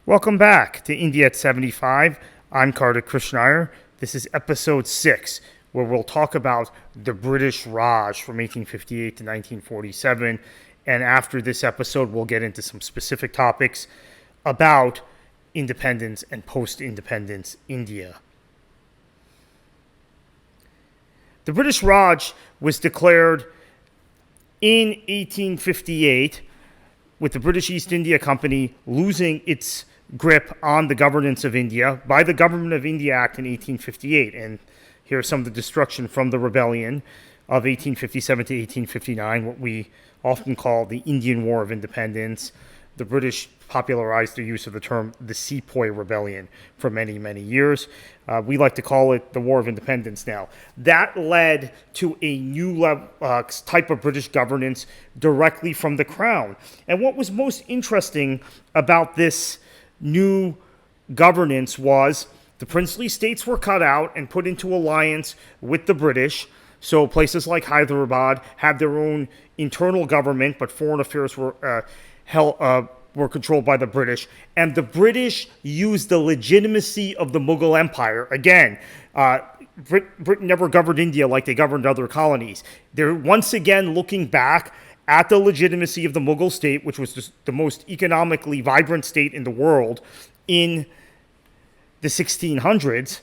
Welcome back to India at 75. I'm Kartik Krishnaiyer. This is episode 6, where we'll talk about the British Raj from 1858 to 1947. And after this episode, we'll get into some specific topics about independence and post-independence India. The British Raj was declared in 1858, with the British East India Company losing its grip on the governance of India by the Government of India Act in 1858. And here's some of the destruction from the rebellion of 1857 to 1859, what we often call the Indian War of Independence. The British popularized the use of the term the Sepoy Rebellion for many, many years. We like to call it the War of Independence now. That led to a new type of British governance directly from the Crown. And what was most interesting about this new governance was the princely states were cut out and put into alliance with the British. So places like Hyderabad had their own internal government, but foreign affairs were controlled by the British. And the British used the legitimacy of the Mughal Empire. Again, Britain never governed India like they governed other colonies. They're once again looking back at the legitimacy of the Mughal state, which was the most economically vibrant state in the world in the 1600s,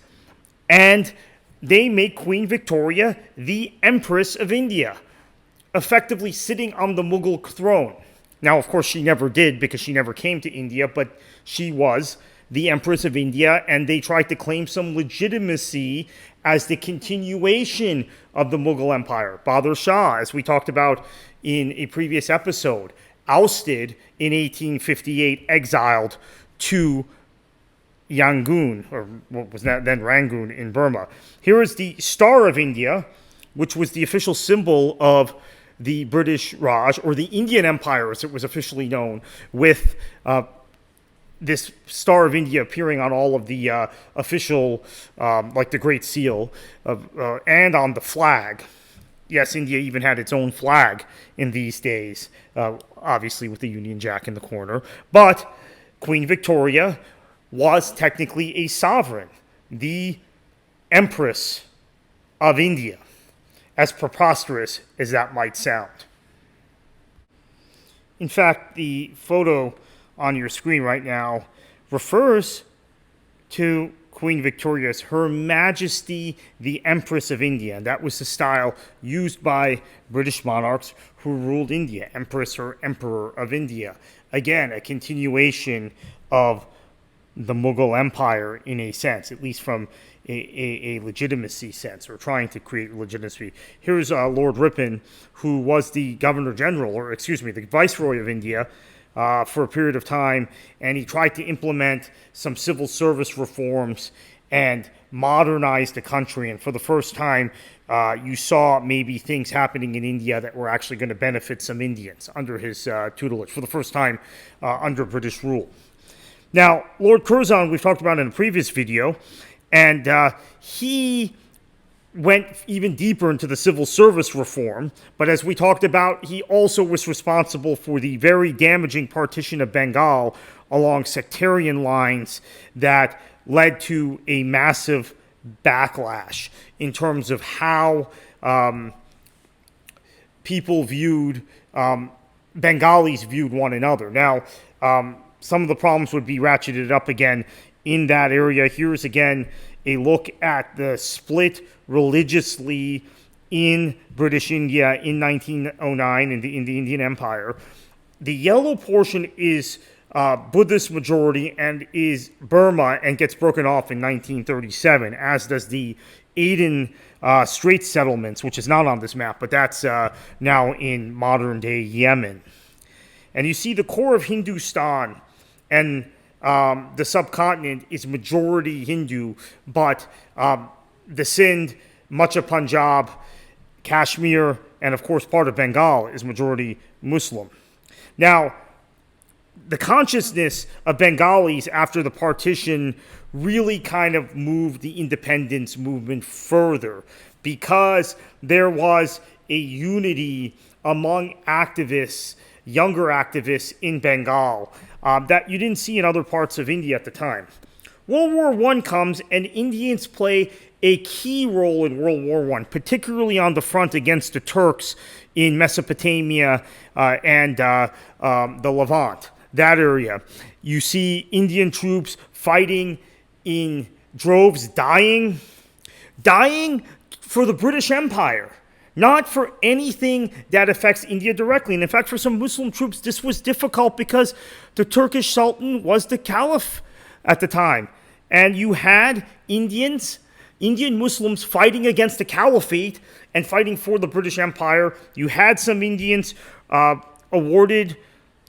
and they make Queen Victoria the Empress of India, effectively sitting on the Mughal throne. Now, of course, she never did because she never came to India, but she was the Empress of India, and they tried to claim some legitimacy as the continuation of the Mughal Empire. Bahadur Shah, as we talked about in a previous episode, ousted in 1858, exiled to Yangon, or what was that then Rangoon in Burma. Here is the Star of India, which was the official symbol of the British Raj, or the Indian Empire as it was officially known, with this Star of India appearing on all of the official, like the Great Seal, and on the flag. Yes, India even had its own flag in these days, obviously with the Union Jack in the corner. But Queen Victoria was technically a sovereign, the Empress of India, as preposterous as that might sound. In fact, the photo on your screen right now refers to Queen Victoria as Her Majesty the Empress of India. And that was the style used by British monarchs who ruled India, Empress or Emperor of India. Again, a continuation of the Mughal Empire in a sense, at least from a legitimacy sense, or trying to create legitimacy. Here's Lord Ripon, who was the Governor General, or excuse me, the Viceroy of India for a period of time, and he tried to implement some civil service reforms and modernize the country. And for the first time, you saw maybe things happening in India that were actually going to benefit some Indians under his tutelage, for the first time under British rule. Now, Lord Curzon, we've talked about in a previous video, and he went even deeper into the civil service reform. But as we talked about, he also was responsible for the very damaging partition of Bengal along sectarian lines that led to a massive backlash in terms of how people viewed, Bengalis viewed one another. Now, some of the problems would be ratcheted up again in that area. Here's again a look at the split religiously in British India in 1909 in the Indian Empire. The yellow portion is Buddhist majority and is Burma, and gets broken off in 1937, as does the Aden Straits settlements, which is not on this map, but that's now in modern-day Yemen. And you see the core of Hindustan and the subcontinent is majority Hindu, but the Sindh, much of Punjab, Kashmir, and of course part of Bengal is majority Muslim. Now, the consciousness of Bengalis after the partition really kind of moved the independence movement further, because there was a unity among activists younger activists in Bengal that you didn't see in other parts of India at the time. World War I comes, and Indians play a key role in World War I, particularly on the front against the Turks in Mesopotamia and the Levant, that area. You see Indian troops fighting in droves, dying for the British Empire, not for anything that affects India directly. And in fact, for some Muslim troops, this was difficult because the Turkish Sultan was the Caliph at the time. And you had Indian Muslims fighting against the Caliphate and fighting for the British Empire. You had some Indians awarded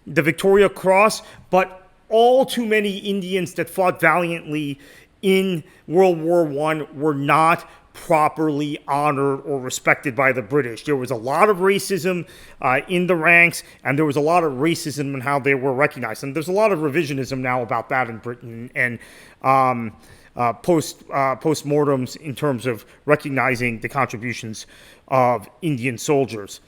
the Victoria Cross, but all too many Indians that fought valiantly in World War I were not properly honored or respected by the British. There was a lot of racism in the ranks, and there was a lot of racism in how they were recognized. And there's a lot of revisionism now about that in Britain and post-mortems in terms of recognizing the contributions of Indian soldiers.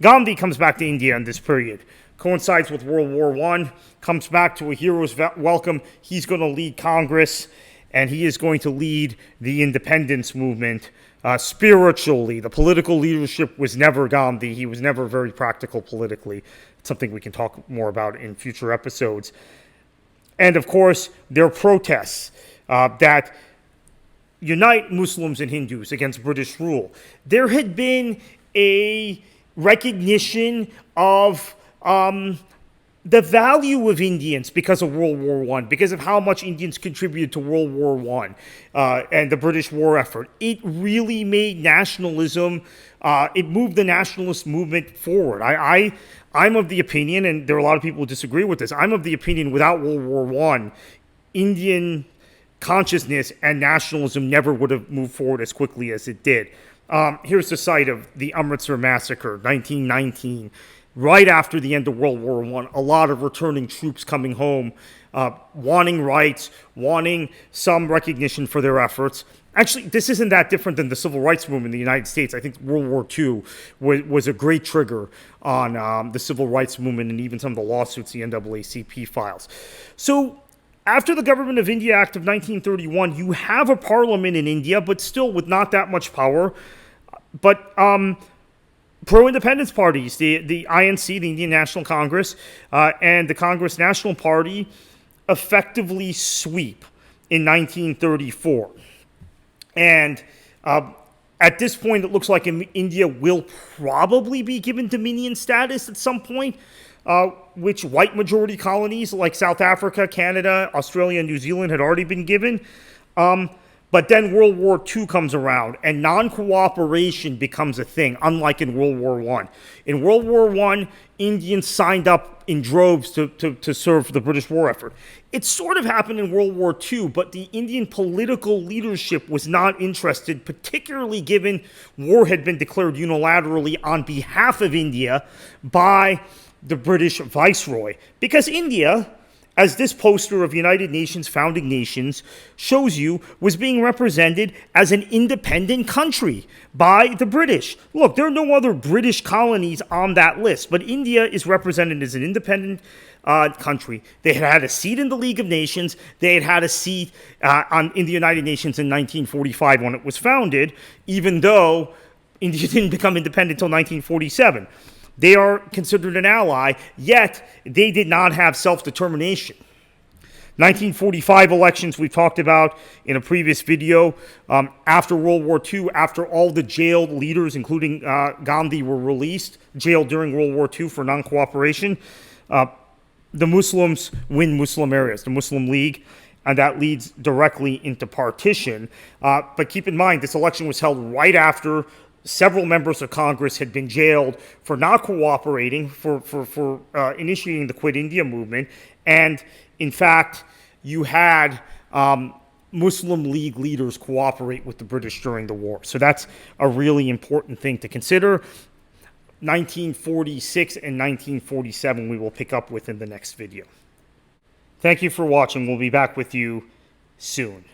Gandhi comes back to India in this period, coincides with World War I, comes back to a hero's welcome. He's going to lead Congress, and he is going to lead the independence movement spiritually. The political leadership was never Gandhi. He was never very practical politically. It's something we can talk more about in future episodes. And of course, there are protests that unite Muslims and Hindus against British rule. There had been a recognition of the value of Indians because of World War I, because of how much Indians contributed to World War I and the British war effort. It really made nationalism, it moved the nationalist movement forward. I'm of the opinion, and there are a lot of people who disagree with this, I'm of the opinion without World War I, Indian consciousness and nationalism never would have moved forward as quickly as it did. Here's the site of the Amritsar massacre, 1919. Right after the end of World War I, a lot of returning troops coming home, wanting rights, wanting some recognition for their efforts. Actually, this isn't that different than the civil rights movement in the United States. I think World War II was a great trigger on the civil rights movement and even some of the lawsuits the NAACP files. So after the Government of India Act of 1931, you have a parliament in India, but still with not that much power. But pro-independence parties, the INC, the Indian National Congress, and the Congress National Party effectively sweep in 1934. And at this point, it looks like India will probably be given dominion status at some point, which white majority colonies like South Africa, Canada, Australia, and New Zealand had already been given. But then World War II comes around, and non-cooperation becomes a thing, unlike in World War I. In World War I, Indians signed up in droves to serve the British war effort. It sort of happened in World War II, but the Indian political leadership was not interested, particularly given war had been declared unilaterally on behalf of India by the British Viceroy. Because India, as this poster of United Nations founding nations shows you, was being represented as an independent country by the British. Look, there are no other British colonies on that list, but India is represented as an independent country. They had had a seat in the League of Nations. They had had a seat in the United Nations in 1945 when it was founded, even though India didn't become independent until 1947. They are considered an ally, yet they did not have self-determination. 1945 elections we talked about in a previous video. After World War II, after all the jailed leaders, including Gandhi, were released, jailed during World War II for non-cooperation, the Muslims win Muslim areas, the Muslim League, and that leads directly into partition. But keep in mind, this election was held right after several members of Congress had been jailed for not cooperating, for initiating the Quit India movement. And in fact, you had Muslim League leaders cooperate with the British during the war. So that's a really important thing to consider. 1946 and 1947 we will pick up with in the next video. Thank you for watching. We'll be back with you soon.